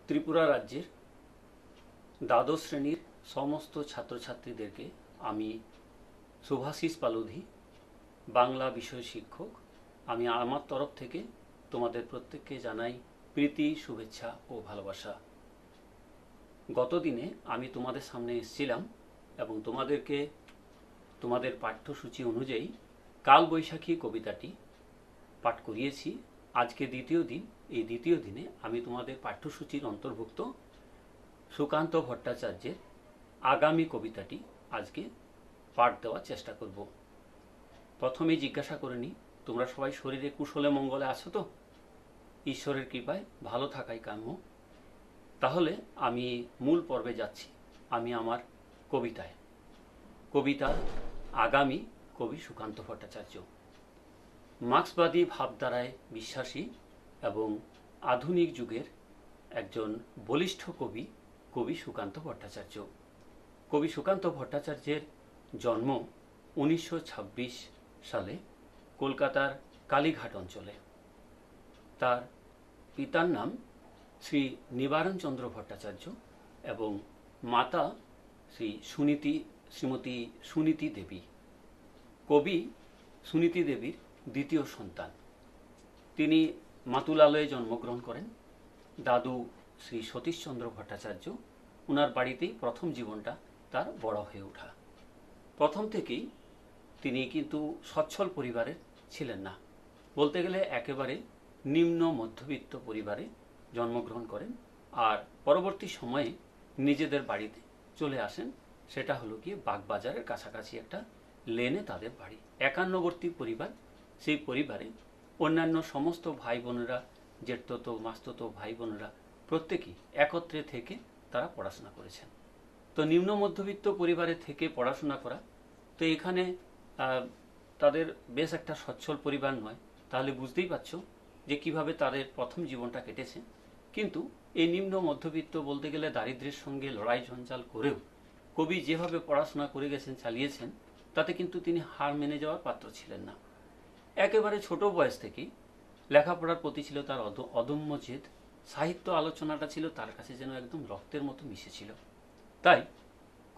ত্রিপুরা রাজ্যের দ্বাদশ শ্রেণীর সমস্ত ছাত্রছাত্রীদেরকে আমি শুভাশিস পালোধি, বাংলা বিষয় শিক্ষক। আমি আমার তরফ থেকে তোমাদের প্রত্যেককে জানাই প্রীতি, শুভেচ্ছা ও ভালোবাসা। গতদিনে আমি তোমাদের সামনে এসেছিলাম এবং তোমাদেরকে তোমাদের পাঠ্যসূচি অনুযায়ী কালবৈশাখী কবিতাটি পাঠ করিয়েছি। আজকে দ্বিতীয় দিন। এই দ্বিতীয় দিনে আমি তোমাদের পাঠ্যসূচির অন্তর্ভুক্ত সুকান্ত ভট্টাচার্যের আগামী কবিতাটি আজকে পাঠ দেওয়ার চেষ্টা করব। প্রথমেই জিজ্ঞাসা করে নিই, তোমরা সবাই শরীরে কুশলে মঙ্গলে আছো তো? ঈশ্বরের কৃপায় ভালো থাকাই কাম্য। তাহলে আমি মূল পর্বে যাচ্ছি। আমি আমার কবিতা আগামী, কবি সুকান্ত ভট্টাচার্য। মার্ক্সবাদী ভাবধারায় বিশ্বাসী এবং আধুনিক যুগের একজন বলিষ্ঠ কবি সুকান্ত ভট্টাচার্য। কবি সুকান্ত ভট্টাচার্যের জন্ম 1926 সালে কলকাতার কালীঘাট অঞ্চলে। তার পিতার নাম শ্রী নিবারণ চন্দ্র ভট্টাচার্য এবং মাতা শ্রীমতী সুনীতি দেবী। কবি সুনীতি দেবীর দ্বিতীয় সন্তান। তিনি মাতুলালয়ে জন্মগ্রহণ করেন। দাদু শ্রী সতীশচন্দ্র ভট্টাচার্য, ওনার বাড়িতেই প্রথম জীবনটা তার বড় হয়ে ওঠা। প্রথম থেকেই তিনি কিন্তু সচ্ছল পরিবারের ছিলেন না, বলতে গেলে একেবারে নিম্ন মধ্যবিত্ত পরিবারে জন্মগ্রহণ করেন। আর পরবর্তী সময়ে নিজেদের বাড়িতে চলে আসেন, সেটা হলো গিয়ে বাগবাজারের কাছাকাছি একটা লেনে তাদের বাড়ি। একান্নবর্তী পরিবার। সেই পরিবারে অন্যান্য সমস্ত ভাই বোনেরা, জেঠতো মাস্ততো ভাই বোনেরা প্রত্যেকেই একত্রে থেকে তারা পড়াশোনা করেছেন। তো নিম্ন মধ্যবিত্ত পরিবারে থেকে পড়াশোনা করা, তো এখানে তাদের বেশ একটা সচ্ছল পরিবার নয়। তাহলে বুঝতেই পারছো যে কিভাবে তাদের প্রথম জীবনটা কেটেছে। কিন্তু এই নিম্ন মধ্যবিত্ত, বলতে গেলে দারিদ্র্যের সঙ্গে লড়াই ঝঞ্ঝাল করেও কবি যেভাবে পড়াশোনা করে গেছেন, চালিয়েছেন, তাতে কিন্তু তিনি হার মেনে যাওয়ার পাত্র ছিলেন না। একেবারে ছোট বয়স থেকেই লেখাপড়ার প্রতি ছিল তার অদম্য জেদ। সাহিত্য আলোচনাটা ছিল তার কাছে যেন একদম রক্তের মতো মিশেছিল। তাই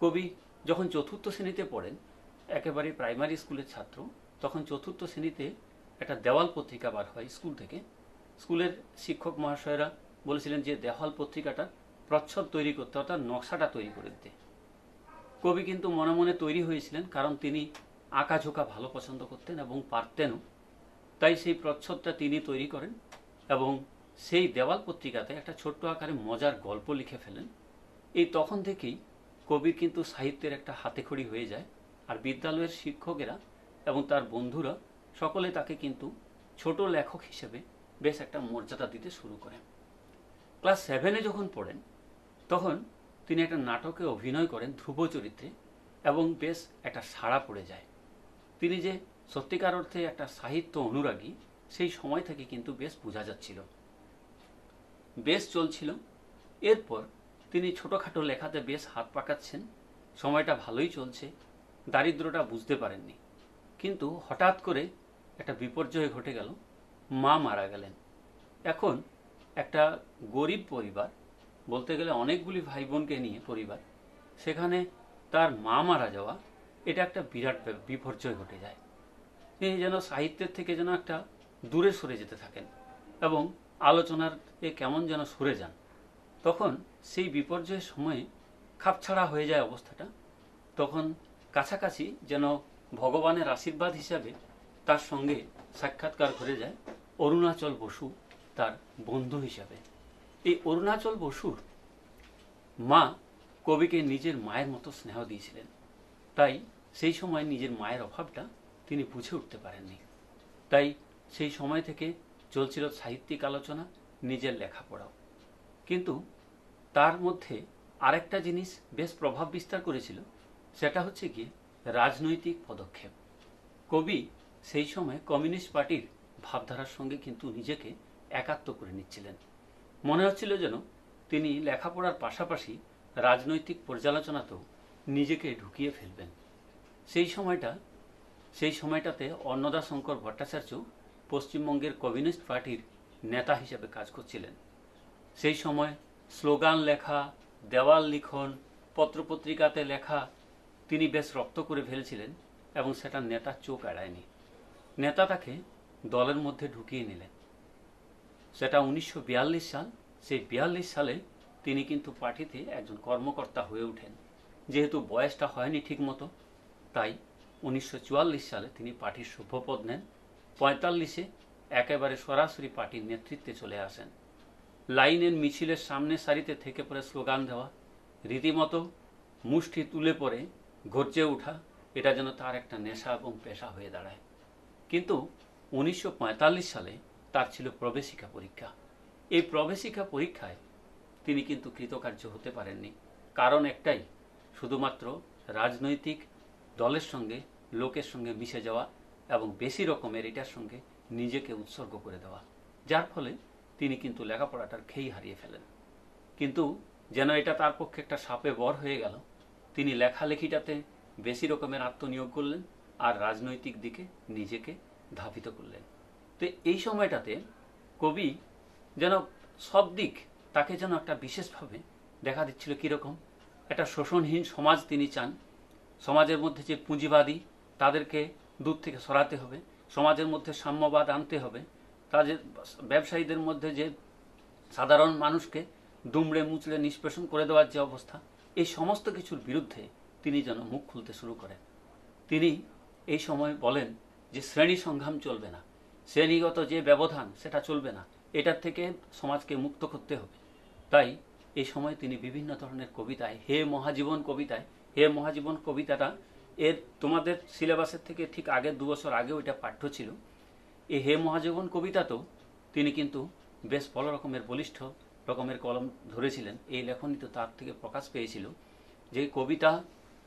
কবি যখন চতুর্থ শ্রেণীতে পড়েন, একেবারে প্রাইমারি স্কুলের ছাত্র, তখন চতুর্থ শ্রেণীতে একটা দেওয়াল পত্রিকা বার হয় স্কুল থেকে। স্কুলের শিক্ষক মহাশয়রা বলেছিলেন যে দেওয়াল পত্রিকাটার প্রচ্ছদ তৈরি করতে, অর্থাৎ নকশাটা তৈরি করে দিতে। কবি কিন্তু মনে মনে তৈরি হয়েছিলেন, কারণ তিনি আঁকাঝোঁকা ভালো পছন্দ করতেন এবং পারতেনও। তাই সেই প্রচ্ছদটা তিনি তৈরি করেন এবং সেই দেওয়াল পত্রিকাতে একটা ছোট্ট আকারে মজার গল্প লিখে ফেলেন। এই তখন থেকেই কবির কিন্তু সাহিত্যের একটা হাতেখড়ি হয়ে যায়। আর বিদ্যালয়ের শিক্ষকেরা এবং তার বন্ধুরা সকলে তাকে কিন্তু ছোট লেখক হিসেবে বেশ একটা মর্যাদা দিতে শুরু করেন। ক্লাস 7-এ যখন পড়েন, তখন তিনি একটা নাটকে অভিনয় করেন ধ্রুব চরিত্রে এবং বেশ একটা সাড়া পড়ে যায়। তিনি যে সত্যিকার অর্থে একটা সাহিত্য অনুরাগী, সেই সময় থেকে কিন্তু বেশ বোঝা যাচ্ছিল। বেশ চলছিল। এরপর তিনি ছোটখাটো লেখাতে বেশ হাত পাকাচ্ছেন, সময়টা ভালোই চলছে। দারিদ্রটা বুঝতে পারেননি, কিন্তু হঠাৎ করে একটা বিপর্যয় ঘটে গেল। মা মারা গেলেন। এখন একটা গরিব পরিবার, বলতে গেলে অনেকগুলি ভাই বোনকে নিয়ে পরিবার, সেখানে তার মা মারা যাওয়া, এটা একটা বিরাট বিপর্যয় ঘটে যায়। তিনি যেন সাহিত্যের থেকে যেন একটা দূরে সরে যেতে থাকেন এবং আলোচনার কেমন যেন সরে যান। তখন সেই বিপর্যয়ের সময়ে খাপছাড়া হয়ে যায় অবস্থাটা। তখন কাছাকাছি যেন ভগবানের আশীর্বাদ হিসাবে তার সঙ্গে সাক্ষাৎকার ঘটে যায় অরুণাচল বসু, তার বন্ধু হিসাবে। এই অরুণাচল বসুর মা কবিকে নিজের মায়ের মতো স্নেহ দিয়েছিলেন। তাই সেই সময় নিজের মায়ের অভাবটা তিনি বুঝে উঠতে পারেননি। তাই সেই সময় থেকে চলছিল সাহিত্যিক আলোচনা, নিজের লেখাপড়াও। কিন্তু তার মধ্যে আরেকটা জিনিস বেশ প্রভাব বিস্তার করেছিল, সেটা হচ্ছে গিয়ে রাজনৈতিক পদক্ষেপ। কবি সেই সময় কমিউনিস্ট পার্টির ভাবধারার সঙ্গে কিন্তু নিজেকে একাত্ম করে নিচ্ছিলেন। মনে হচ্ছিল যেন তিনি লেখাপড়ার পাশাপাশি রাজনৈতিক পর্যালোচনাতেও নিজেকে ঢুকিয়ে ফেলবেন। সেই সময়টাতে অন্নদাশঙ্কর ভট্টাচার্য পশ্চিমবঙ্গের কমিউনিস্ট পার্টির নেতা হিসেবে কাজ করছিলেন। সেই সময় স্লোগান লেখা, দেওয়াল লিখন, পত্রপত্রিকাতে লেখা তিনি বেশ রপ্ত করে ফেলেছিলেন এবং সেটা নেতার চোখ এড়ায়নি। নেতা তাকে দলের মধ্যে ঢুকিয়ে নিলেন। সেটা 1942 সাল। সেই 42 সালে তিনি কিন্তু পার্টিতে একজন কর্মকর্তা হয়ে ওঠেন। যেহেতু বয়সটা হয়নি ঠিক মতো, তাই 1944 সালে তিনি পার্টির সভ্যপদ নেন। 45-এ একেবারে সরাসরি পার্টির নেতৃত্বে চলে আসেন। লাইনের মিছিলের সামনে সারিতে থেকে পড়ে স্লোগান দেওয়া, রীতিমতো মুষ্টি তুলে পড়ে গর্জে ওঠা, এটা যেন তার একটা নেশা এবং পেশা হয়ে দাঁড়ায়। কিন্তু 1945 সালে তার ছিল প্রবেশিকা পরীক্ষা। এই প্রবেশিকা পরীক্ষায় তিনি কিন্তু কৃতকার্য হতে পারেননি। কারণ একটাই, শুধুমাত্র রাজনৈতিক দলের সঙ্গে, লোকের সঙ্গে মিশে যাওয়া এবং বেশি রকমের এটার সঙ্গে নিজেকে উৎসর্গ করে দেওয়া, যার ফলে তিনি কিন্তু লেখাপড়াটার খেই হারিয়ে ফেলেন। কিন্তু যেন এটা তার পক্ষে একটা শাপে বর হয়ে গেল। তিনি লেখালেখিটাতে বেশি রকমের আত্মনিয়োগ করলেন আর রাজনৈতিক দিকে নিজেকে ধাবিত করলেন। তো এই সময়টাতে কবি যেন সব দিক তাকে যেন একটা বিশেষভাবে দেখা দিচ্ছিল। কীরকম একটা শোষণহীন সমাজ তিনি চান। সমাজের মধ্যে যে পুঁজিবাদী, তাদেরকে দূর থেকে সরাতে হবে। সমাজের মধ্যে সাম্যবাদ আনতে হবে। তাদের ব্যবসায়ীদের মধ্যে যে সাধারণ মানুষকে দুমড়ে মুচড়ে নিষ্পেষণ করে দেওয়ার যে অবস্থা, এই সমস্ত কিছুর বিরুদ্ধে তিনি যেন মুখ খুলতে শুরু করেন। তিনি এই সময় বলেন যে শ্রেণী সংগ্রাম চলবে না, শ্রেণীগত যে ব্যবধান সেটা চলবে না, এটার থেকে সমাজকে মুক্ত করতে হবে। তাই এই সময় তিনি বিভিন্ন ধরনের কবিতায়, হে মহাজীবন কবিতায়, হে মহাজীবন কবিতাটা এর তোমাদের সিলেবাসের থেকে ঠিক আগের 2 বছর আগেও এটা পাঠ্য ছিল। এই হে মহাজীবন কবিতাতেও তিনি কিন্তু বেশ বড় রকমের বলিষ্ঠ রকমের কলম ধরেছিলেন। এই লেখনী তো তার থেকে প্রকাশ পেয়েছিল। যে কবিতা,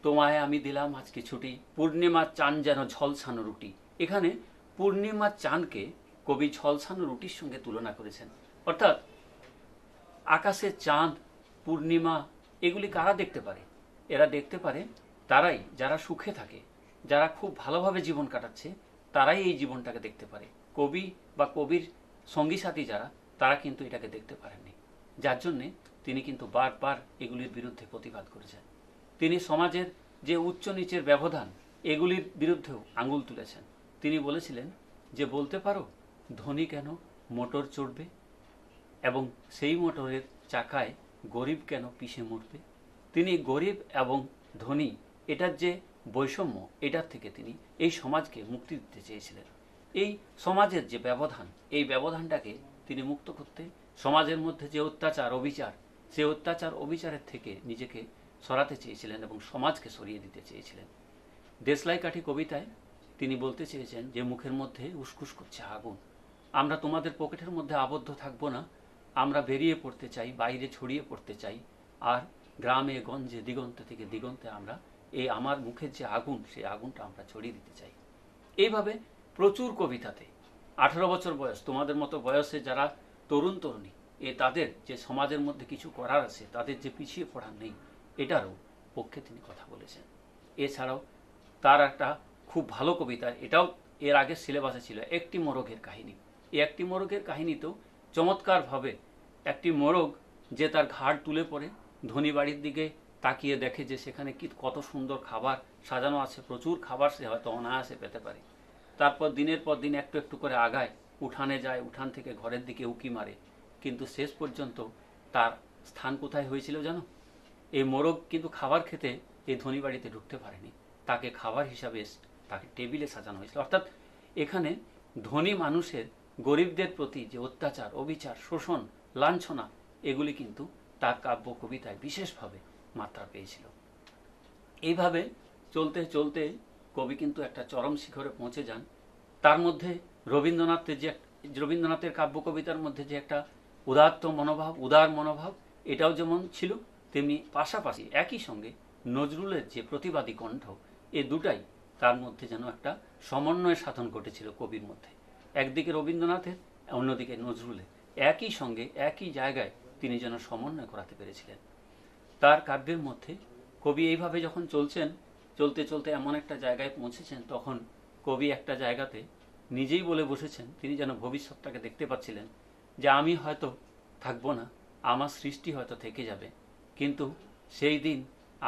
তোমায় আমি দিলাম আজকে ছুটি, পূর্ণিমার চাঁদ যেন ঝলসানো রুটি। এখানে পূর্ণিমার চাঁদকে কবি ঝলসানো রুটির সঙ্গে তুলনা করেছেন। অর্থাৎ আকাশের চাঁদ, পূর্ণিমা, এগুলি কারা দেখতে পারে? এরা দেখতে পারে তারাই যারা সুখে থাকে, যারা খুব ভালোভাবে জীবন কাটাচ্ছে, তারাই এই জীবনটাকে দেখতে পারে। কবি বা কবির সঙ্গী সাথী যারা, তারা কিন্তু এটাকে দেখতে পারেননি। যার জন্যে তিনি কিন্তু বারবার এগুলির বিরুদ্ধে প্রতিবাদ করেছেন। তিনি সমাজের যে উচ্চ নিচের ব্যবধান, এগুলির বিরুদ্ধেও আঙুল তুলেছেন। তিনি বলেছিলেন যে বলতে পারো ধনী কেন মোটর চড়বে, এবং সেই মোটরের চাকায় গরিব কেন পিষে মরবে। তিনি গরিব এবং ধনী এটার যে বৈষম্য, এটার থেকে তিনি এই সমাজকে মুক্তি দিতে চেয়েছিলেন। এই সমাজের যে ব্যবধান, এই ব্যবধানটাকে তিনি মুক্ত করতে, সমাজের মধ্যে যে অত্যাচার অবিচার, সেই অত্যাচার অবিচারের থেকে নিজেকে সরাতে চেয়েছিলেন এবং সমাজকে সরিয়ে দিতে চেয়েছিলেন। দেশলাই কাঠি কবিতায় তিনি বলতে চেয়েছেন যে মুখের মধ্যে উসকুস করছে আগুন, আমরা তোমাদের পকেটের মধ্যে আবদ্ধ থাকবো না, আমরা বেরিয়ে পড়তে চাই, বাইরে ছড়িয়ে পড়তে চাই, আর গ্রামে গঞ্জে দিগন্ত থেকে দিগন্তে আমরা এই আমার মুখের যে আগুন, সেই আগুনটা আমরা ছড়িয়ে দিতে চাই। এইভাবে প্রচুর কবিতাতে 18 বছর বয়স, তোমাদের মতো বয়সে যারা তরুণ তরুণী, তাদের যে সমাজের মধ্যে কিছু করার আছে, তাদের যে পিছিয়ে পড়ার নেই, এটারও পক্ষে তিনি কথা বলেছেন। এছাড়াও তার একটা খুব ভালো কবিতা, এটাও এর আগের সিলেবাসে ছিল, একটি মোরগের কাহিনী। এই একটি মোরগের কাহিনীতেও চমৎকারভাবে একটি মোরগ যে তার ঘাড় তুলে পড়ে ধনী বাড়ির দিকে তাকিয়ে দেখে যে সেখানে কি কত সুন্দর খাবার সাজানো আছে, প্রচুর খাবার সে হয়তো অনায়াসে পেতে পারে। তারপর দিনের পর দিন একটু একটু করে আগায়, উঠানে যায়, উঠান থেকে ঘরের দিকে উকি মারে, কিন্তু শেষ পর্যন্ত তার স্থান কোথায় হয়েছিল জানো? এই মোরগ কিন্তু খাবার খেতে এই ধনী বাড়িতে ঢুকতে পারেনি, তাকে খাবার হিসাবে তাকে টেবিলে সাজানো হয়েছিল। অর্থাৎ এখানে ধনী মানুষের গরিবদের প্রতি যে অত্যাচার, অবিচার, শোষণ, লাঞ্ছনা, এগুলি কিন্তু তার কাব্য কবিতায় বিশেষভাবে মাত্রা পেয়েছিল। এইভাবে চলতে চলতে কবি কিন্তু একটা চরম শিখরে পৌঁছে যান। তার মধ্যে রবীন্দ্রনাথের কাব্য কবিতার মধ্যে যে একটা উদাত্ত মনোভাব, উদার মনোভাব, এটাও যেমন ছিল, তেমনি পাশাপাশি একই সঙ্গে নজরুলের যে প্রতিবাদী কণ্ঠ, এই দুটাই তার মধ্যে যেন একটা সমন্বয় সাধন ঘটেছিল কবির মধ্যে। একদিকে রবীন্দ্রনাথের, অন্যদিকে নজরুলের, একই সঙ্গে একই জায়গায় তিনি যেন সমন্বয় করাতে পেরেছিলেন। তার কাব্যের মধ্যে কবি এইভাবে যখন চলছেন, চলতে চলতে এমন একটা জায়গায় পৌঁছেছেন, তখন কবি একটা জায়গাতে নিজেই বলে বসেছেন, তিনি যেন ভবিষ্যৎটাকে দেখতে পাচ্ছিলেন যে আমি হয়তো থাকবো না, আমার সৃষ্টি হয়তো থেকে যাবে, কিন্তু সেই দিন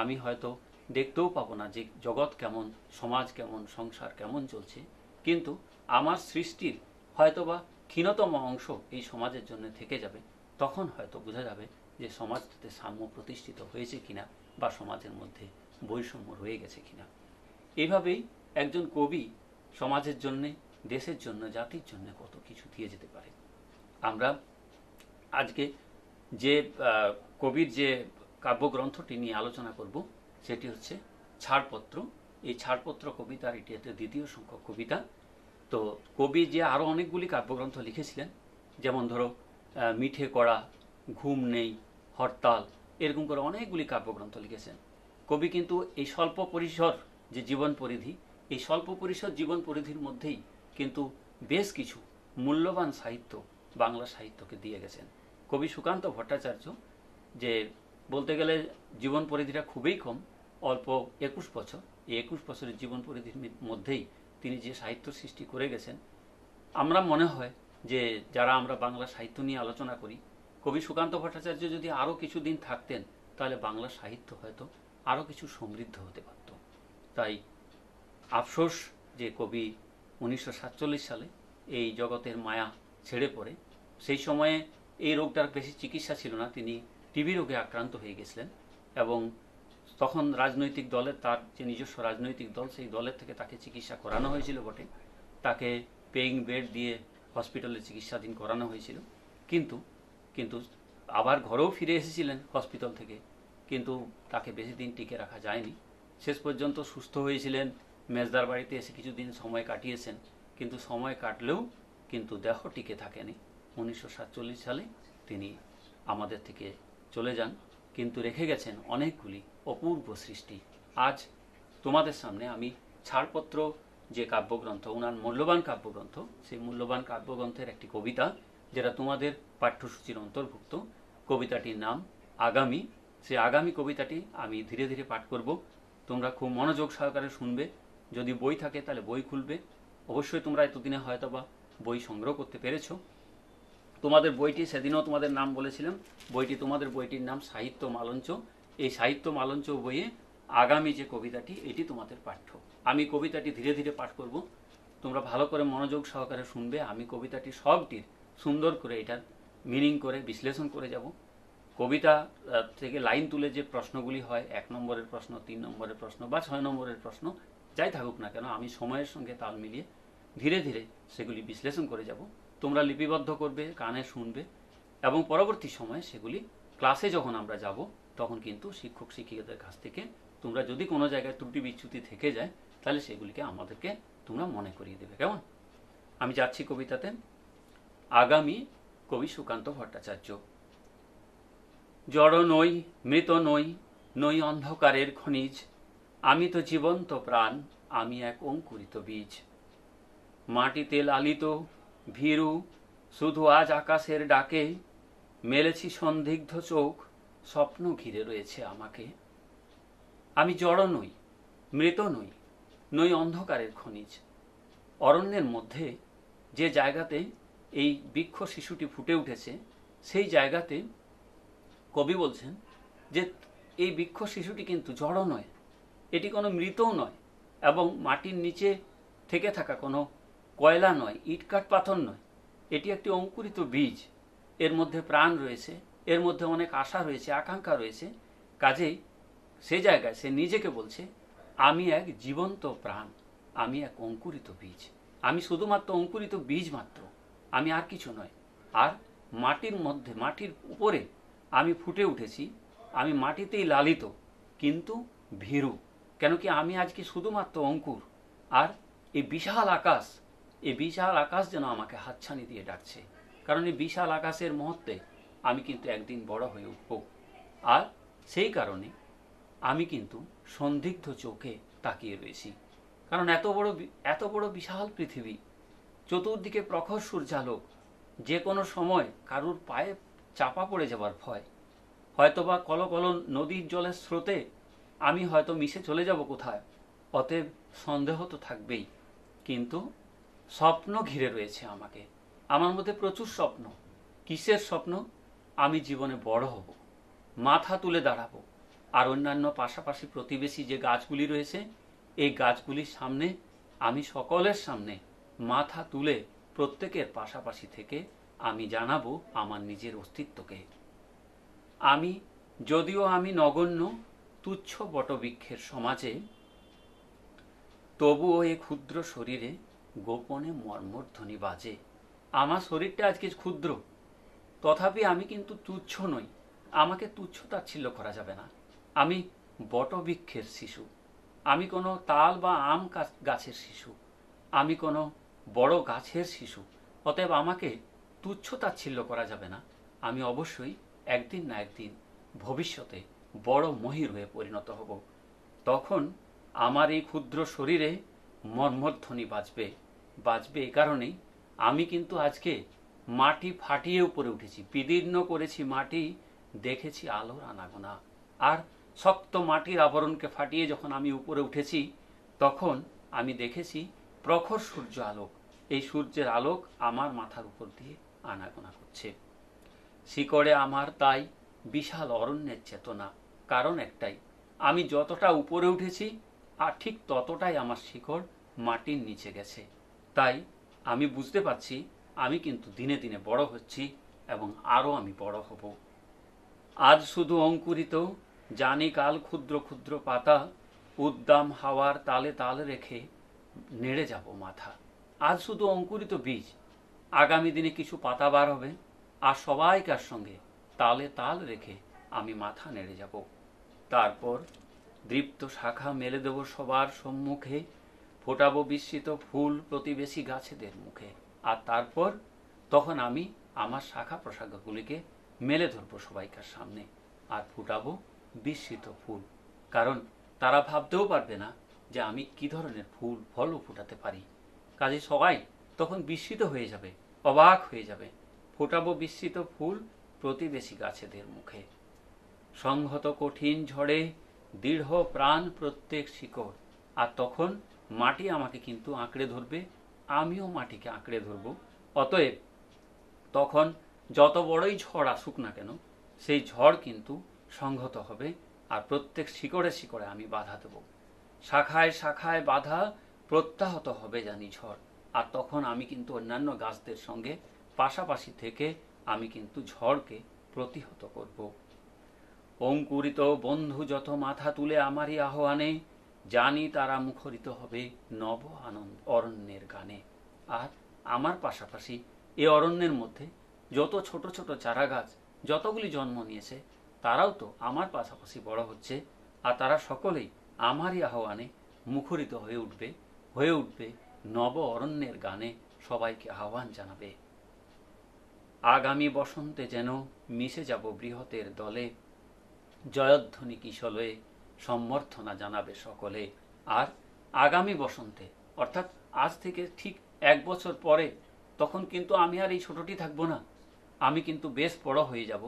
আমি হয়তো দেখতেও পাবো না যে জগৎ কেমন, সমাজ কেমন, সংসার কেমন চলছে, কিন্তু আমার সৃষ্টির হয়তোবা ক্ষীণতম অংশ এই সমাজের জন্য থেকে যাবে। তখন হয়তো বোঝা যাবে যে সমাজটাতে সাম্য প্রতিষ্ঠিত হয়েছে কিনা বা সমাজের মধ্যে বৈষম্য রয়ে গেছে কিনা। এইভাবেই একজন কবি সমাজের জন্য, দেশের জন্য, জাতির জন্য কত কিছু দিয়ে যেতে পারে। আমরা আজকে যে কবির যে কাব্যগ্রন্থটি নিয়ে আলোচনা করব সেটি হচ্ছে ছাড়পত্র। এই ছাড়পত্র কবিতার এটি একটা দ্বিতীয় সংখ্যক কবিতা। তো কবি যে আরও অনেকগুলি কাব্যগ্রন্থ লিখেছিলেন, যেমন ধরো মিঠে কড়া, ঘুম নেই, হরতাল, এরকম করে অনেকগুলি কাব্যগ্রন্থ লিখেছেন। কবি কিন্তু এই স্বল্প পরিসর যে জীবন পরিধি, এই স্বল্প পরিসর জীবন পরিধির মধ্যেই কিন্তু বেশ কিছু মূল্যবান সাহিত্য বাংলা সাহিত্যকে দিয়ে গেছেন। কবি সুকান্ত ভট্টাচার্য, যে বলতে গেলে জীবন পরিধিটা খুবই কম, অল্প 21 বছর, এই 21 বছরের জীবন পরিধির মধ্যেই তিনি যে সাহিত্য সৃষ্টি করে গেছেন, আমরা মনে হয় যে যারা আমরা বাংলা সাহিত্য নিয়ে আলোচনা করি, কবি সুকান্ত ভট্টাচার্য যদি আরও কিছুদিন থাকতেন তাহলে বাংলা সাহিত্য হয়তো আরও কিছু সমৃদ্ধ হতে পারত। তাই আফসোস যে কবি 1947 সালে এই জগতের মায়া ছেড়ে পড়ে। সেই সময়ে এই রোগটার বেশি চিকিৎসা ছিল না, তিনি টিবি রোগে আক্রান্ত হয়ে গেছিলেন এবং তখন রাজনৈতিক দলের, তার যে নিজস্ব রাজনৈতিক দল, সেই দলের থেকে তাকে চিকিৎসা করানো হয়েছিল বটে, তাকে পেইং বেড দিয়ে হসপিটালে চিকিৎসাধীন করানো হয়েছিল, কিন্তু কিন্তু আবার ঘরেও ফিরে এসেছিলেন হসপিটাল থেকে, কিন্তু তাকে বেশি দিন টিকে রাখা যায়নি। শেষ পর্যন্ত সুস্থ হয়েছিলেন, মেজদার বাড়িতে এসে কিছুদিন সময় কাটিয়েছেন, কিন্তু সময় কাটলেও কিন্তু দেহ টিকে থাকেনি। 1947 সালে তিনি আমাদের থেকে চলে যান, কিন্তু রেখে গেছেন অনেকগুলি অপূর্ব সৃষ্টি। আজ তোমাদের সামনে আমি ছাড়পত্র যে কাব্যগ্রন্থ, ওনার মূল্যবান কাব্যগ্রন্থ, সেই মূল্যবান কাব্যগ্রন্থের একটি কবিতা, যেটা তোমাদের পাঠ্যসূচির অন্তর্ভুক্ত। কবিতাটির নাম আগামী। সেই আগামী কবিতাটি আমি ধীরে ধীরে পাঠ করব, তোমরা খুব মনোযোগ সহকারে শুনবে। যদি বই থাকে তাহলে বই খুলবে। অবশ্যই তোমরা এতদিনে হয়তো বা বই সংগ্রহ করতে পেরেছো। তোমাদের বইটি, সেদিনও তোমাদের নাম বলেছিলাম, বইটি, তোমাদের বইটির নাম সাহিত্য মালঞ্চ। এই সাহিত্য মালঞ্চ বইয়ে আগামী যে কবিতাটি, এটি তোমাদের পাঠ্য। আমি কবিতাটি ধীরে ধীরে পাঠ করব, তোমরা ভালো করে মনোযোগ সহকারে শুনবে। আমি কবিতাটি সবটির সুন্দর করে এটার মিনিং করে বিশ্লেষণ করে যাব। কবিতা থেকে লাইন তুলে যে প্রশ্নগুলি হয়, 1 নম্বরের প্রশ্ন, 3 নম্বরের প্রশ্ন বা 6 নম্বরের প্রশ্ন, যাই থাকুক না কেন, আমি সময়ের সঙ্গে তাল মিলিয়ে ধীরে ধীরে সেগুলি বিশ্লেষণ করে যাব। তোমরা লিপিবদ্ধ করবে, কানে শুনবে এবং পরবর্তী সময়ে সেগুলি ক্লাসে যখন আমরা যাব তখন কিন্তু শিক্ষক শিক্ষিকাদের কাছ থেকে তোমরা যদি কোনো জায়গায় ত্রুটি বিচ্যুতি থেকে যায় তাহলে সেগুলিকে আমাদেরকে তোমরা মনে করিয়ে দেবে, কেমন? আমি যাচ্ছি কবিতাতে। আগামী, কবি সুকান্ত ভট্টাচার্য। জড় নই, মৃত নই, নই অন্ধকারের খনিজ, আমি তো জীবন্ত প্রাণ, আমি এক অঙ্কুরিত বীজ। মাটিতে লালিত ভীরু, শুধু আজ আকাশের ডাকে, মেলেছি সন্দিগ্ধ চোখ, স্বপ্ন ঘিরে রয়েছে আমাকে। আমি জড় নই, মৃত নই, নই অন্ধকারের খনিজ। অরণ্যের মধ্যে যে জায়গাতে এই বৃক্ষ শিশুটি ফুটে উঠেছে, সেই জায়গাতে কবি বলছেন যে এই বৃক্ষ শিশুটি কিন্তু জড় নয়, এটি কোনো মৃতও নয় এবং মাটির নিচে থেকে থাকা কোনো কয়লা নয়, ইটকাঠ পাথর নয়। এটি একটি অঙ্কুরিত বীজ, এর মধ্যে প্রাণ রয়েছে, এর মধ্যে অনেক আশা রয়েছে, আকাঙ্ক্ষা রয়েছে। কাজেই সে জায়গায় সে নিজেকে বলছে, আমি এক জীবন্ত প্রাণ, আমি এক অঙ্কুরিত বীজ। আমি শুধুমাত্র অঙ্কুরিত বীজ মাত্র, আমি আর কিছু নয়। আর মাটির মধ্যে, মাটির উপরে আমি ফুটে উঠেছি, আমি মাটিতেই লালিত, কিন্তু ভীরু। কেন কি আমি আজকে শুধুমাত্র অঙ্কুর, আর এই বিশাল আকাশ, এই বিশাল আকাশ যেন আমাকে হাতছানি দিয়ে ডাকছে, কারণ এই বিশাল আকাশের মুহূর্তে আমি কিন্তু একদিন বড় হয়ে উঠব। আর সেই কারণে আমি কিন্তু সন্দিগ্ধ চোখে তাকিয়ে রয়েছি, কারণ এত বড় বিশাল পৃথিবী, চতুর্দিকে প্রখর সূর্যালোক, যে কোনো সময় কারুর পায়ে চাপা পড়ে যাবার ভয়, হয়তোবা কলকল নদীর জলের স্রোতে আমি হয়তো মিশে চলে যাব কোথায়, অতএব সন্দেহ তো থাকবেই। কিন্তু স্বপ্ন ঘিরে রয়েছে আমাকে, আমার মধ্যে প্রচুর স্বপ্ন। কিসের স্বপ্ন? আমি জীবনে বড় হব, মাথা তুলে দাঁড়াবো, আর অন্যান্য পাশাপাশি প্রতিবেশী যে গাছগুলি রয়েছে এই গাছগুলির সামনে আমি সকলের সামনে মাথা তুলে প্রত্যেকের পাশাপাশি থেকে আমি জানাবো আমার নিজের অস্তিত্বকে। আমি যদিও আমি নগণ্য তুচ্ছ বটবৃক্ষের সমাজে, তবুও এই ক্ষুদ্র শরীরে গোপনে মর্মধ্বনি বাজে। আমার শরীরটা আজকে ক্ষুদ্র, তথাপি আমি কিন্তু তুচ্ছ নই। আমাকে তুচ্ছ তাচ্ছিল্য করা যাবে না। আমি বটবৃক্ষের শিশু, আমি কোনো তাল বা আম গাছের শিশু, আমি কোনো বড় গাছের শিশু। অতএব আমাকে তুচ্ছ তাচ্ছিল্য করা যাবে না। আমি অবশ্যই একদিন না একদিন ভবিষ্যতে বড় মহির হয়ে পরিণত হব। তখন আমার এই ক্ষুদ্র শরীরে মর্মধ্বনি বাজবে। বাজবে এ কারণেই আমি কিন্তু আজকে মাটি ফাটিয়ে উপরে উঠেছি, বিদীর্ণ করেছি মাটি, দেখেছি আলোর আনাগোনা। আর শক্ত মাটির আবরণকে ফাটিয়ে যখন আমি উপরে উঠেছি তখন আমি দেখেছি প্রখর সূর্য আলোক। এই সূর্যের আলোক আমার মাথার উপর দিয়ে আনাগোনা করছে। শিকড়ে আমার তাই বিশাল অরণ্যের চেতনা। কারণ একটাই, আমি যতটা উপরে উঠেছি আর ঠিক ততটাই আমার শিকড় মাটির নিচে গেছে। তাই আমি বুঝতে পারছি আমি কিন্তু দিনে দিনে বড় হচ্ছি এবং আরও আমি বড় হব। আজ শুধু অঙ্কুরিত, জানি কাল ক্ষুদ্র ক্ষুদ্র পাতা, উদ্দাম হাওয়ার তালে তাল রেখে নেড়ে যাব মাথা। আজ শুধু অঙ্কুরিত বীজ, আগামী দিনে কিছু পাতা বার হবে, আর সবাইকার সঙ্গে তালে তাল রেখে আমি মাথা নেড়ে যাব। তারপর দৃপ্ত শাখা মেলে দেব সবার সম্মুখে, ফোটাবো বিস্মিত ফুল প্রতিবেশী গাছেদের মুখে। আর তারপর তখন আমি আমার শাখা প্রশাখাগুলিকে মেলে ধরবো সবাইকার সামনে আর ফুটাবো বিস্মিত ফুল। কারণ তারা ভাবতেও পারবে না যে আমি কি ধরনের ফুল ফলও ফুটাতে পারি। কাজে সবাই তখন বিস্মিত হয়ে যাবে, অবাক হয়ে যাবে। ফোটাবো বিস্মিত ফুল প্রতিবেশী গাছেদের মুখে। সংহত কঠিন ঝড়ে দৃঢ় প্রাণ প্রত্যেক শিকড়। আর তখন মাটি আমাকে কিন্তু আঁকড়ে ধরবে, আমিও মাটিকে আঁকড়ে ধরব। অতএব তখন যত বড়ই ঝড় আসুক না কেন সেই ঝড় কিন্তু সংহত হবে, আর প্রত্যেক শিকড়ে শিকড়ে আমি বাধা দেব। শাখায় শাখায় বাধা প্রত্যাহত হবে জানি ঝড়। আর তখন আমি কিন্তু অন্যান্য গাছদের সঙ্গে পাশাপাশি থেকে আমি কিন্তু ঝড়কে প্রতিহত করব। অঙ্কুরিত বন্ধু যত মাথা তুলে আমারই আহ্বানে, জানি তারা মুখরিত হবে নব আনন্দ অরণ্যের গানে। আর আমার পাশাপাশি এই অরণ্যের মধ্যে যত ছোট ছোট চারা গাছ যতগুলি জন্ম নিয়েছে তারাও তো আমার পাশাপাশি বড় হচ্ছে, আর তারা সকলেই আমারই আহ্বানে মুখরিত হয়ে উঠবে নব অরণ্যের গানে, সবাইকে আহ্বান জানাবে। আগামী বসন্তে যেন মিশে যাব বৃহতের দলে, জয়ধ্বনি কিশলয়ে সম্বর্ধনা জানাবে সকলে। আর আগামী বসন্তে অর্থাৎ আজ থেকে ঠিক 1 বছর পরে তখন কিন্তু আমি আর এই ছোটটি থাকবো না, আমি কিন্তু বেশ বড় হয়ে যাব।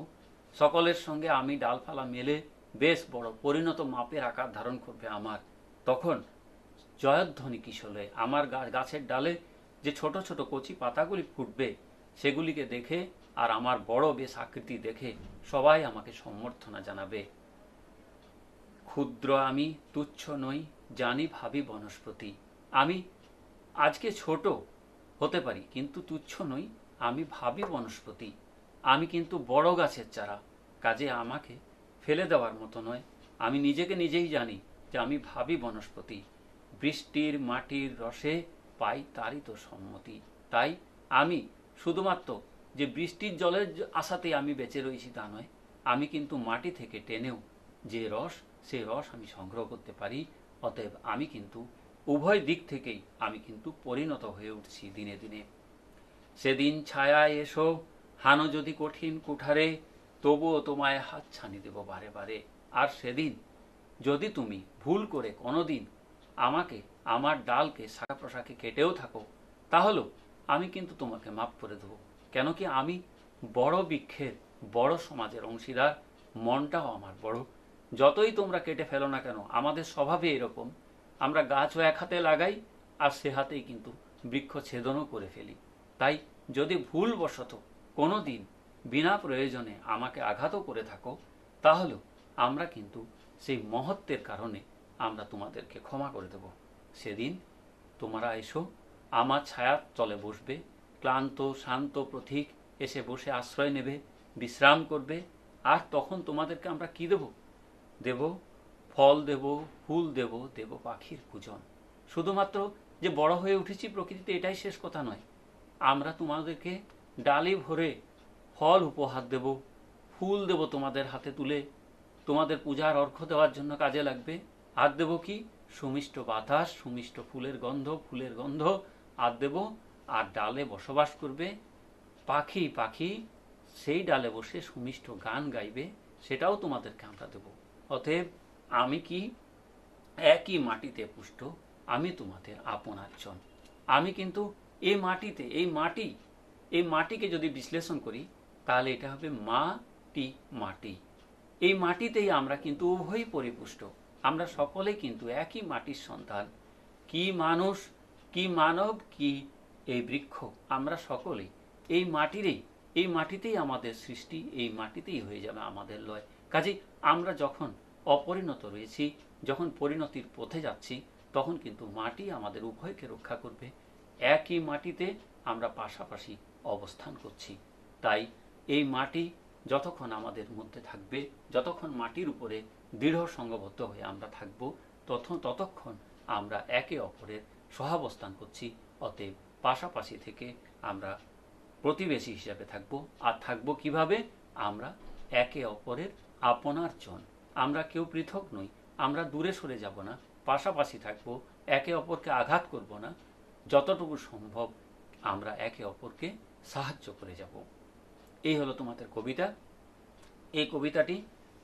সকলের সঙ্গে আমি ডালপালা মেলে বেশ বড় পরিণত মাপের আকার ধারণ করবে আমার। তখন জয়ধ্বনি কিশলয়ে আমার গাছের ডালে যে ছোট ছোট কচি পাতাগুলি ফুটবে সেগুলিকে দেখে আর আমার বড় বেশ আকৃতি দেখে সবাই আমাকে সম্বর্ধনা জানাবে। ক্ষুদ্র আমি তুচ্ছ নই, জানি ভাবি বনস্পতি। আমি আজকে ছোট হতে পারি কিন্তু তুচ্ছ নই, আমি ভাবি বনস্পতি। আমি কিন্তু বড় গাছের চারা, কাজে আমাকে ফেলে দেওয়ার মতো নয়। আমি নিজেকে নিজেই জানি যে আমি ভাবি বনস্পতি। বৃষ্টির মাটির রসে পাই তারই তো সম্মতি। তাই আমি শুধুমাত্র যে বৃষ্টির জলের আশাতেই আমি বেঁচে রয়েছি তা নয়, আমি কিন্তু মাটি থেকে টেনেও যে রস সেই রস আমি সংগ্রহ করতে পারি। অতএব আমি কিন্তু উভয় দিক থেকেই আমি কিন্তু পরিণত হয়ে উঠছি দিনে দিনে। সেদিন ছায়ায় এসো হানো যদি কঠিন কুঠারে, তবুও তোমায় হাত ছানি দেব বারে বারে। আর সেদিন যদি তুমি ভুল করে কোনোদিন আমাকে আমার ডালকে শাখা প্রশাখে কেটেও থাকো তাহলেও আমি কিন্তু তোমাকে মাফ করে দেবো। কেন কি আমি বড় বৃক্ষের বড় সমাজের অংশীদার, মনটাও আমার বড়। যতই তোমরা কেটে ফেলো না কেন আমাদের স্বভাবে এরকম, আমরা গাছও এক হাতে লাগাই আর সে হাতেই কিন্তু বৃক্ষ ছেদনও করে ফেলি। তাই যদি ভুলবশত কোনো দিন বিনা প্রয়োজনে আমাকে আঘাতও করে থাকো, তাহলেও আমরা কিন্তু সেই মহত্বের কারণে আমরা তোমাদেরকে ক্ষমা করে দেব। সেদিন তোমরা এসো, আমার ছায়ার তলে বসবে, ক্লান্ত শান্ত পথিক এসে বসে আশ্রয় নেবে, বিশ্রাম করবে। আর তখন তোমাদেরকে আমরা কি দেব? দেব ফল, দেব ফুল, দেব দেব পাখির পূজন। শুধুমাত্র যে বড় হয়ে উঠেছি প্রকৃতিতে এটাই শেষ কথা নয়, আমরা তোমাদেরকে ডালি ভরে ফল উপহার দেব, ফুল দেব তোমাদের হাতে তুলে, তোমাদের পূজার অর্ঘ্য দেওয়ার জন্য কাজে লাগবে। আর দেব কি? সুমিষ্ট বাতাস, সুমিষ্ট ফুলের গন্ধ আর দেব। আর ডালে বসবাস করবে পাখি, পাখি সেই ডালে বসে সুমিষ্ট গান গাইবে, সেটাও তোমাদেরকে আমরা দেব। অতএব আমি কি? একই মাটিতে পুষ্ট, আমি তোমাদের আপনারজন। আমি কিন্তু এই মাটিতে, এই মাটিকে যদি বিশ্লেষণ করি তাহলে এটা হবে মাটি। এই মাটিতেই আমরা কিন্তু উভয়ই পরিপুষ্ট। আমরা সকলে কিন্তু একই মাটির সন্তান। কি মানুষ, কি মানব, কি এই বৃক্ষ, আমরা সকলেই এই মাটিতেই আমাদের সৃষ্টি, এই মাটিতেই হয়ে যাবে আমাদের লয়। কাজেই আমরা যখন অপরিণত রয়েছি, যখন পরিণতির পথে যাচ্ছি, তখন কিন্তু মাটি আমাদের উভয়কে রক্ষা করবে। একই মাটিতে আমরা পাশাপাশি অবস্থান করছি। তাই এই মাটি যতক্ষণ আমাদের মধ্যে থাকবে, যতক্ষণ মাটির উপরে দৃঢ় সঙ্গবদ্ধ হয়ে আমরা থাকব, ততক্ষণ আমরা একে অপরের সহাবস্থান করছি। অতএব পাশাপাশি থেকে আমরা প্রতিবেশী হিসাবে থাকব। আর থাকব কিভাবে? আমরা একে অপরের আপনারজন। আমরা কেউ পৃথক নই, আমরা দূরে সরে যাব না, পাশাপাশি থাকব, একে অপরকে আঘাত করব না, যতটুকু সম্ভব আমরা একে অপরকে সাহায্য করে যাব। এই হলো তোমাদের কবিতা। এই কবিতাটি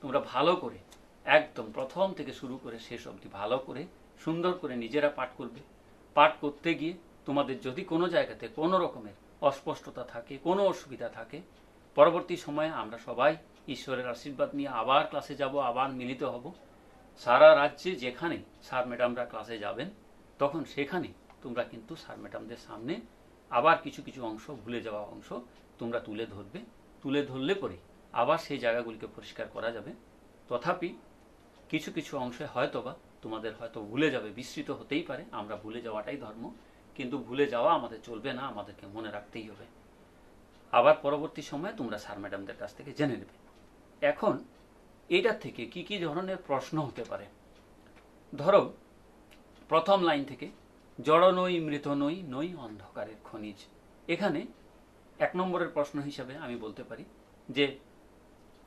তোমরা ভালো করে একদম প্রথম থেকে শুরু করে শেষ অবধি ভালো করে সুন্দর করে নিজেরা পাঠ করবে। পাঠ করতে গিয়ে তোমাদের যদি কোনো জায়গাতে কোনো রকমের অস্পষ্টতা থাকে, কোনো অসুবিধা থাকে, পরবর্তী সময়ে আমরা সবাই ঈশ্বরের আশীর্বাদ নিয়ে আবার ক্লাসে যাব, আবার মিলিত হব। সারা রাজ্যে যেখানে স্যার ম্যাডামরা ক্লাসে যাবেন, তখন সেখানে তোমরা কিন্তু স্যার ম্যাডামদের সামনে আবার কিছু কিছু অংশ, ভুলে যাওয়া অংশ তোমরা তুলে ধরবে। তুলে ধরলে পরে আবার সেই জায়গাগুলিকে পরিষ্কার করা যাবে। তথাপি কিছু কিছু অংশে হয়তোবা তোমাদের হয়তো ভুলে যাবে, বিস্মৃত হতেই পারে। আমরা ভুলে যাওয়াটাই ধর্ম, কিন্তু ভুলে যাওয়া আমাদের চলবে না, আমাদেরকে মনে রাখতেই হবে। আবার পরবর্তী সময়ে তোমরা স্যার ম্যাডামদের কাছ থেকে জেনে নেবে। এখন এটার থেকে কি কি ধরনের প্রশ্ন হতে পারে? ধরো প্রথম লাইন থেকে, জড় নই, মৃত নই, নই অন্ধকারের খনিজ। এখানে 1 নম্বরের প্রশ্ন হিসাবে আমি বলতে পারি যে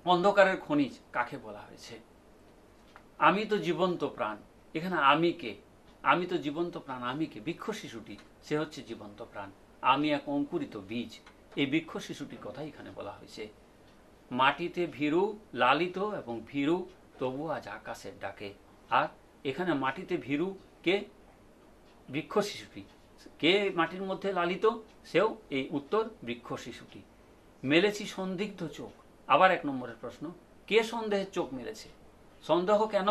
অন্ধকারের খনিজ কাকে বলা হয়েছে? আমি তো জীবন্ত প্রাণ। এখানে আমি কে? আমি তো জীবন্ত প্রাণ, আমি কে? বৃক্ষ শিশুটি, সে হচ্ছে জীবন্ত প্রাণ। আমি এক অঙ্কুরিত বীজ, এই বৃক্ষ শিশুটির কথা এখানে বলা হয়েছে। মাটিতে ভীরু, লালিত এবং ভীরু, তবু আজ আকাশের ডাকে। আর এখানে মাটিতে ভীরু কে? বৃক্ষ শিশুটি। কে মাটির মধ্যে লালিত? সেও এই উত্তর, বৃক্ষ শিশুটি। মেলেছি সন্দিগ্ধ চোখ। আবার 1 নম্বরের প্রশ্ন, কে সন্দেহের চোখ মেলেছে? সন্দেহ কেন?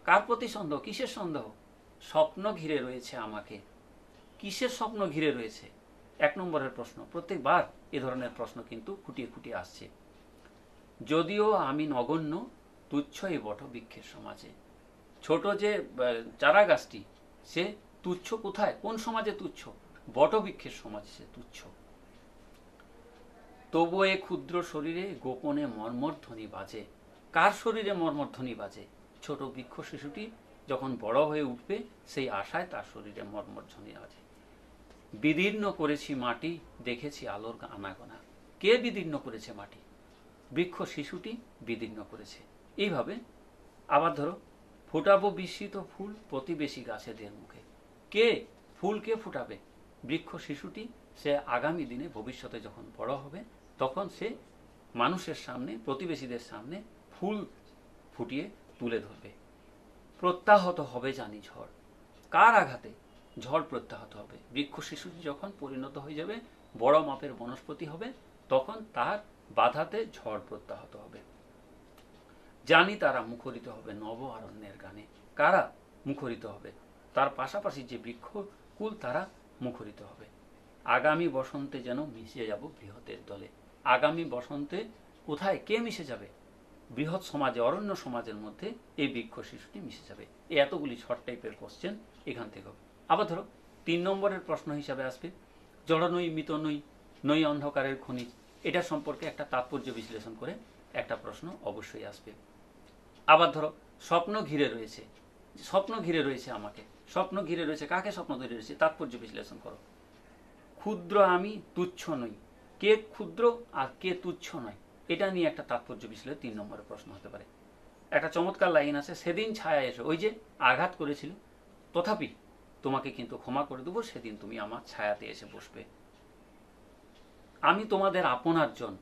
কার প্রতি সন্দেহ? কিসের সন্দেহ? স্বপ্ন ঘিরে রয়েছে আমাকে। কিসের স্বপ্ন ঘিরে রয়েছে? 1 নম্বরের প্রশ্ন। প্রত্যেকবার এ ধরনের প্রশ্ন কিন্তু ফুটিয়ে ফুটিয়ে আসছে। যদিও আমি নগণ্য, তুচ্ছ এই বট বৃক্ষের সমাজে। ছোট যে চারা গাছটি, সে তুচ্ছ কোথায়? কোন সমাজে তুচ্ছ? বটবৃক্ষের সমাজে সে তুচ্ছ। তবু এ ক্ষুদ্র শরীরে গোপনে মর্মধ্বনি বাজে। কার শরীরে মর্মধ্বনি বাজে? ছোট বৃক্ষ শিশুটি যখন বড় হয়ে উঠবে, সেই আশায় তার শরীরে মর্মধ্বনি বাজে। বিদীর্ণ করেছি মাটি, দেখেছি আলোর আনাগোনা। কে বিদীর্ণ করেছে মাটি? বৃক্ষ শিশুটি বিদীর্ণ করেছে। এইভাবে আবার ধরো, ফোটাবো বিস্মিত ফুল প্রতিবেশী গাছেদের মুখে। কে ফুল কে ফুটাবে? বৃক্ষ শিশুটি। সে আগামী দিনে ভবিষ্যতে যখন বড় হবে, তখন সে মানুষের সামনে, প্রতিবেশীদের সামনে ফুল ফুটিয়ে তুলে ধরবে। প্রত্যাহত হবে জানি ঝড়। কার আঘাতে? ঝড় প্রত্যাহত হবে। বৃক্ষ শিশুটি যখন পরিণত হয়ে যাবে, বড় মাপের বনস্পতি হবে, তখন তার বাধাতে ঝড় প্রত্যাহত হবে। জানি তারা মুখরিত হবে নব আরণ্যের গানে। কারা মুখরিত হবে? তার পাশাপাশি যে বৃক্ষকুল, তারা মুখরিত হবে। আগামী বসন্তে যেন মিশে যাব বৃহতের দলে। আগামী বসন্তে কোথায় কে মিশে যাবে? বৃহৎ সমাজে, অরণ্য সমাজের মধ্যে এই বৃক্ষ শিশুটি মিশে যাবে। এই এতগুলি শর্ট টাইপের কোশ্চেন এখান থেকে হবে। আবার ধরো 3 নম্বরের প্রশ্ন হিসাবে আসবে জড়নৈ মিতনৈ নৈ অন্ধকারের খনিজ। এটা সম্পর্কে একটা তাৎপর্য বিশ্লেষণ করে একটা প্রশ্ন অবশ্যই আসবে। আবার ধরো স্বপ্ন ঘিরে রয়েছে, স্বপ্ন ঘিরে রয়েছে আমাকে, স্বপ্ন ঘিরে রয়েছে কাকে? স্বপ্ন ঘিরে রয়েছে, তাৎপর্য বিশ্লেষণ করো। ক্ষুদ্র আমি তুচ্ছ নই, কে ক্ষুদ্র আর কে তুচ্ছ নয়, এটা নিয়ে একটা তাৎপর্য বিশ্লেষণ 3 নম্বরের প্রশ্ন হতে পারে। একটা চমৎকার লাইন আছে, সেদিন ছায়া এসে, ওই যে আঘাত করেছিল তথাপি তোমাকে কিন্তু ক্ষমা করে দেবো, সেদিন তুমি আমার ছায়াতে এসে বসবে। আমি তোমাদের আপনার জন।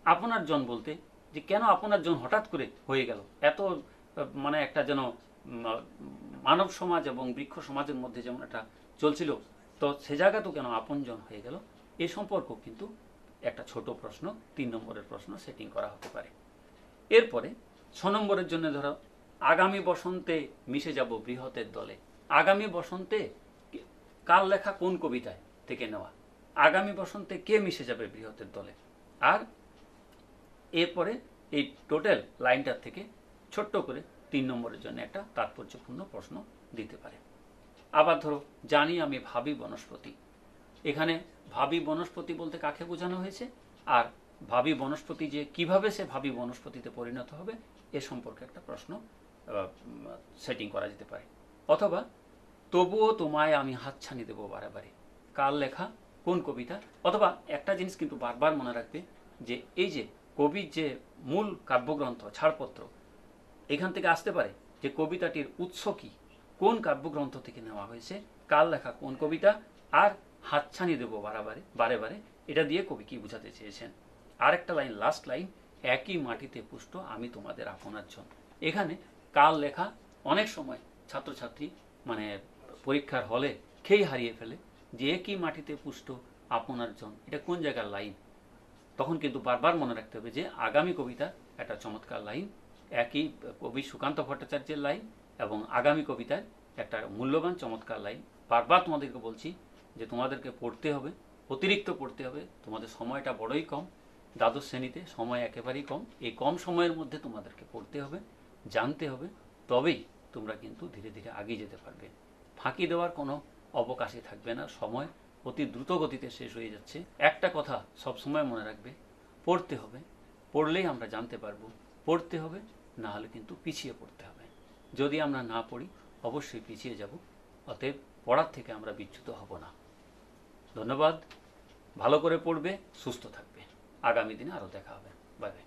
আপনার জন বলতে যে কেন আপনার জন হঠাৎ করে হয়ে গেল, এত মানে একটা যেন মানব সমাজ এবং বৃক্ষ সমাজের মধ্যে যেমন একটা চলছিল, তো সে জায়গা তো কেন আপনজন হয়ে গেল, এ সম্পর্ক কিন্তু একটা ছোট প্রশ্ন 3 নম্বরের প্রশ্ন সেটিং করা হতে পারে। এরপরে 6 নম্বরের জন্য ধরো আগামী বসন্তে মিশে যাব বৃহতের দলে। আগামী বসন্তে কার লেখা কোন কবিতায় থেকে নেওয়া, আগামী বসন্তে কে মিশে যাবে বৃহতের দলে। আর এরপরে এই টোটাল লাইনটার থেকে ছোট্ট করে 3 নম্বরের জন্য একটা তাৎপর্যপূর্ণ প্রশ্ন দিতে পারে। আবার ধরো জানি আমি ভাবি বনস্পতি। এখানে ভাবি বনস্পতি বলতে কাকে বোঝানো হয়েছে, আর ভাবি বনস্পতি যে কিভাবে সে ভাবি বনস্পতিতে পরিণত হবে এ সম্পর্কে একটা প্রশ্ন সেটিং করা যেতে পারে। অথবা তবুও তোমায় আমি হাতছানি দেবো বারে বারে, কার লেখা কোন কবিতা। অথবা একটা জিনিস কিন্তু বারবার মনে রাখবে যে এই যে কবির যে মূল কাব্যগ্রন্থ ছাড়পত্র, এখান থেকে আসতে পারে যে কবিতাটির উৎস কি, কোন কাব্যগ্রন্থ থেকে নেওয়া হয়েছে, কার লেখা কোন কবিতা, আর হাতছানি দেবো বারে বারে, এটা দিয়ে কবি কি বোঝাতে চেয়েছেন। আর একটা লাইন, লাস্ট লাইন, একই মাটিতে পুষ্ট আমি তোমাদের আপনার জন। এখানে কার লেখা অনেক সময় ছাত্রছাত্রী মানে পরীক্ষার হলে খেই হারিয়ে ফেলে যে একই মাটিতে পুষ্ট আপনার জন, এটা কোন জায়গার লাইন। তখন কিন্তু বারবার মনে রাখতে হবে যে আগামী কবিতা একটা চমৎকার লাইন, একই কবি সুকান্ত ভট্টাচার্যের লাইন এবং আগামী কবিতার একটা মূল্যবান চমৎকার লাইন। বারবার তোমাদেরকে বলছি যে তোমাদেরকে পড়তে হবে, অতিরিক্ত পড়তে হবে, তোমাদের সময়টা বড়ই কম, দ্বাদশ শ্রেণীতে সময় একেবারেই কম। এই কম সময়ের মধ্যে তোমাদেরকে পড়তে হবে, জানতে হবে, তবেই তোমরা কিন্তু ধীরে ধীরে এগিয়ে যেতে পারবে। ফাঁকি দেওয়ার কোনো অবকাশই থাকবে না, সময় অতি দ্রুত গতিতে শেষ হয়ে যাচ্ছে। একটা কথা সবসময় মনে রাখবে, পড়তে হবে, পড়লেই আমরা জানতে পারবো, পড়তে হবে, না হলে কিন্তু পিছিয়ে পড়তে হবে। যদি আমরা না পড়ি অবশ্যই পিছিয়ে যাব, অতএব পড়ার থেকে আমরা বিচ্যুত হব না। ধন্যবাদ, ভালো করে পড়বে, সুস্থ থাকবে, আগামী দিনে আরও দেখা হবে। Bye bye.